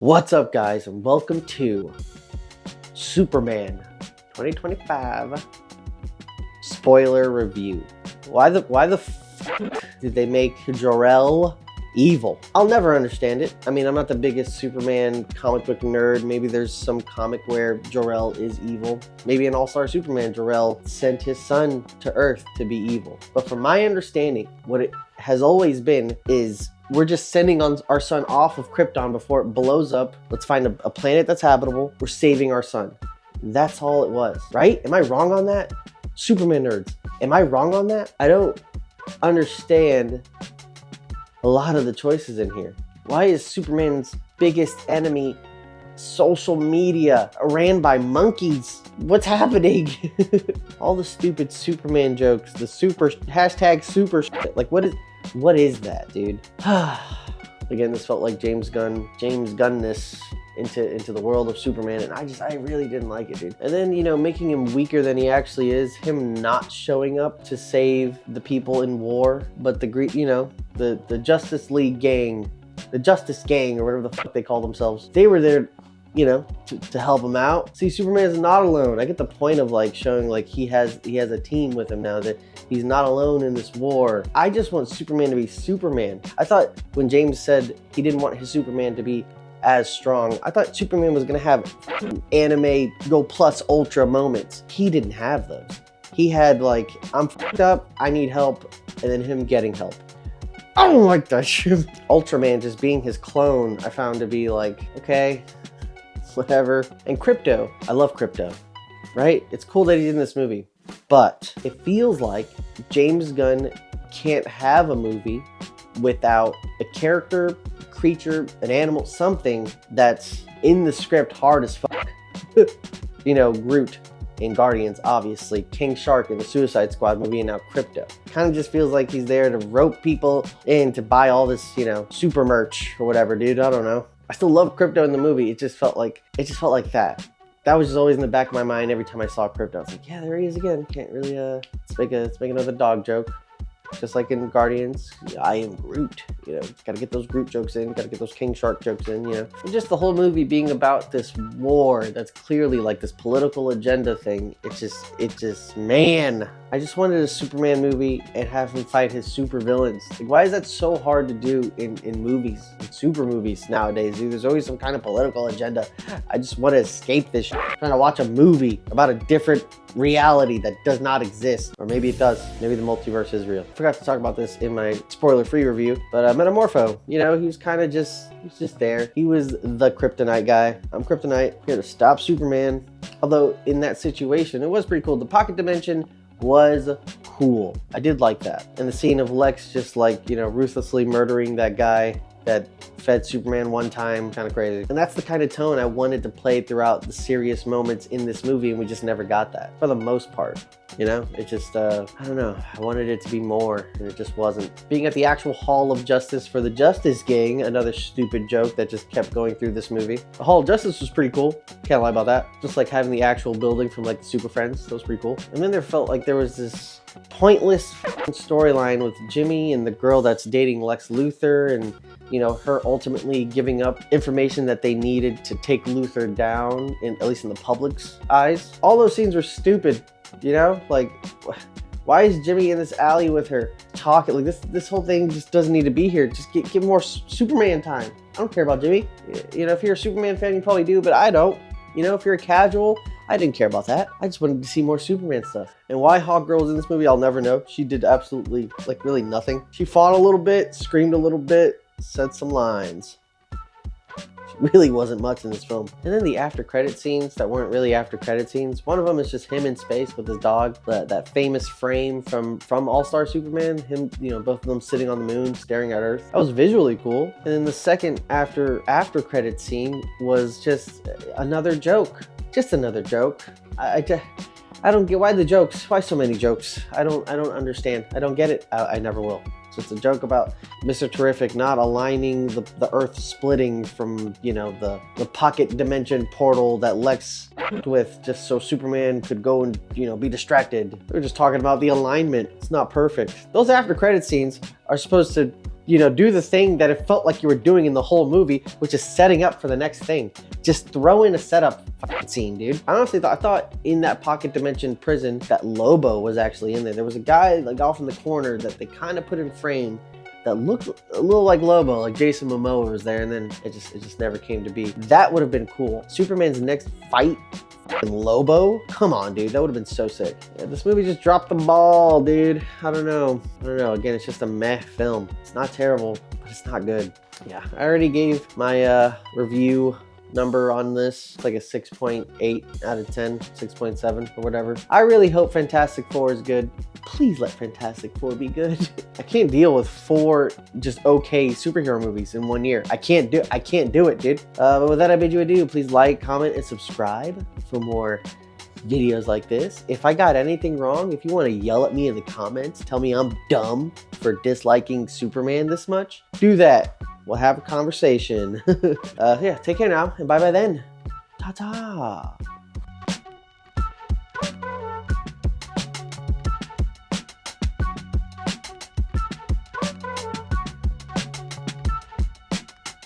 What's up, guys, and welcome to Superman 2025 spoiler review. Why the f did they make Jor-El evil? I'll never understand it. I mean, I'm not the biggest Superman comic book nerd. Maybe there's some comic where Jor-El is evil. Maybe in All-Star Superman, Jor-El sent his son to Earth to be evil. But from my understanding, what it has always been is we're just sending our son off of Krypton before it blows up. Let's find a planet that's habitable. We're saving our son. That's all it was, right? Am I wrong on that? Superman nerds, am I wrong on that? I don't understand a lot of the choices in here. Why is Superman's biggest enemy social media ran by monkeys? What's happening? All the stupid Superman jokes, the super shit. Like, what is that, dude? Again, this felt like James Gunn-ness into the world of Superman, and I really didn't like it, dude. And then, you know, making him weaker than he actually is, him not showing up to save the people in war, but the Justice League gang, the Justice Gang, or whatever the fuck they call themselves, they were there, you know, to help him out. See, Superman is not alone. I get the point of like showing like he has a team with him now, that he's not alone in this war. I just want Superman to be Superman. I thought when James said he didn't want his Superman to be as strong, I thought Superman was gonna have anime go plus ultra moments. He didn't have those. He had like, I'm fucked up, I need help, and then him getting help. I don't like that shit. Ultraman just being his clone, I found to be like, okay, whatever. And Crypto, I love Crypto, right? It's cool that he's in this movie, but it feels like James Gunn can't have a movie without a character, creature, an animal, something that's in the script hard as fuck. You know, Groot in Guardians, obviously, King Shark in the Suicide Squad movie, and now Crypto. Kind of just feels like he's there to rope people in to buy all this, you know, super merch or whatever, dude. I don't know. I still love Crypto in the movie. It just felt like that. That was just always in the back of my mind every time I saw Crypto. I was like, yeah, there he is again. Can't really, let's make another dog joke. Just like in Guardians, I am Groot. You know, gotta get those Groot jokes in, gotta get those King Shark jokes in, you know. And just the whole movie being about this war that's clearly like this political agenda thing. It just, man. I just wanted a Superman movie and have him fight his super villains. Like, why is that so hard to do in movies, in super movies nowadays, dude? There's always some kind of political agenda. I just want to escape this shit. I'm trying to watch a movie about a different reality that does not exist. Or maybe it does. Maybe the multiverse is real. I forgot to talk about this in my spoiler-free review, but Metamorpho, you know, he was kind of just there. He was the Kryptonite guy. I'm Kryptonite, here to stop Superman. Although in that situation, it was pretty cool. The pocket dimension was cool. I did like that. And the scene of Lex just like, you know, ruthlessly murdering that guy that fed Superman one time, kind of crazy. And that's the kind of tone I wanted to play throughout the serious moments in this movie, and we just never got that for the most part. You know, it just, I don't know, I wanted it to be more, and it just wasn't. Being at the actual Hall of Justice for the Justice Gang, another stupid joke that just kept going through this movie. The Hall of Justice was pretty cool, can't lie about that. Just like having the actual building from like the Super Friends, that was pretty cool. And then there felt like there was this pointless storyline with Jimmy and the girl that's dating Lex Luthor, and you know, her ultimately giving up information that they needed to take Luthor down, at least in the public's eyes. All those scenes were stupid, you know? Like, why is Jimmy in this alley with her talking? Like, this whole thing just doesn't need to be here. Just give more Superman time. I don't care about Jimmy. You know, if you're a Superman fan, you probably do, but I don't. You know, if you're a casual, I didn't care about that. I just wanted to see more Superman stuff. And why Hawkgirl was in this movie, I'll never know. She did absolutely, like, really nothing. She fought a little bit, screamed a little bit, said some lines. She really wasn't much in this film. And then the after credit scenes that weren't really after credit scenes. One of them is just him in space with his dog. That famous frame from All-Star Superman. Him, you know, both of them sitting on the moon, staring at Earth. That was visually cool. And then the second after credit scene was just another joke. Just another joke. I don't get why the jokes. Why so many jokes? I don't understand. I don't get it. I never will. So it's a joke about Mr. Terrific not aligning the Earth splitting from, you know, the pocket dimension portal that Lex with, just so Superman could go and, you know, be distracted. We're just talking about the alignment. It's not perfect. Those after credit scenes are supposed to, you know, do the thing that it felt like you were doing in the whole movie, which is setting up for the next thing. Just throw in a setup scene, dude. I honestly thought, I thought in that pocket dimension prison that Lobo was actually in there. There was a guy like off in the corner that they kind of put in frame that looked a little like Lobo, like Jason Momoa was there, and then it just never came to be. That would have been cool. Superman's next fight and Lobo? Come on, dude. That would have been so sick. Yeah, this movie just dropped the ball, dude. I don't know. Again, it's just a meh film. It's not terrible, but it's not good. Yeah, I already gave my review number on this. It's like a 6.8 out of 10, 6.7 or whatever. I really hope Fantastic Four is good. Please let Fantastic Four be good. I can't deal with 4 just okay superhero movies in 1 year. I can't do it, dude. But with that, I bid you adieu. Please like, comment, and subscribe for more videos like this. If I got anything wrong, if you want to yell at me in the comments, tell me I'm dumb for disliking Superman this much, do that. We'll have a conversation. Yeah, take care now, and bye-bye then. Ta-ta.